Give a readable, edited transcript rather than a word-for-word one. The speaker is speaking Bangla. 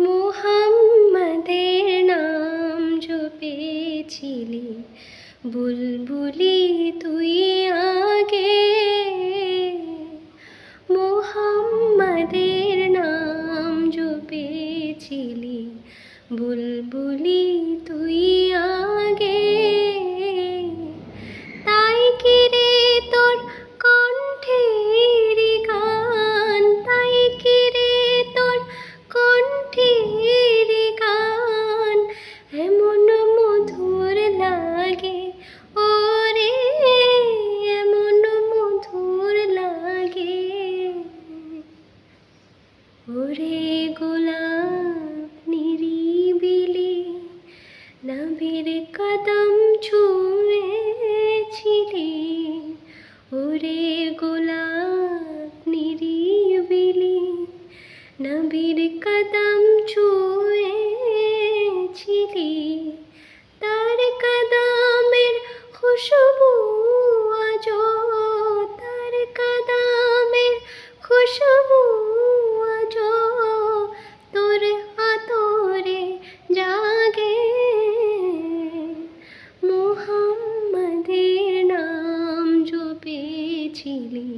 মুহাম্মাদের নাম জপেছিলি, বুলবুলি তুই আগে। মুহাম্মাদের নাম জপেছিলি, বুলবুলি তুই আগে। তাই কি রে তোর কণ্ঠের গান, তাই কি রে তোর কণ্ঠের গান এমন মধুর লাগে ওরে, এমন মধুর লাগে। ওরে গোলাপ নিরিবিলি নবীর কদম ছুঁয়েছিলি, ওরে গোলাপ নিরিবিলি নবীর কদম ছুঁয়েছিলি। তার কদমের খুশবু আজো, তার কদমের খুশবু আজো তোর আতরে জাগে। মুহাম্মাদের নাম জপেছিলি,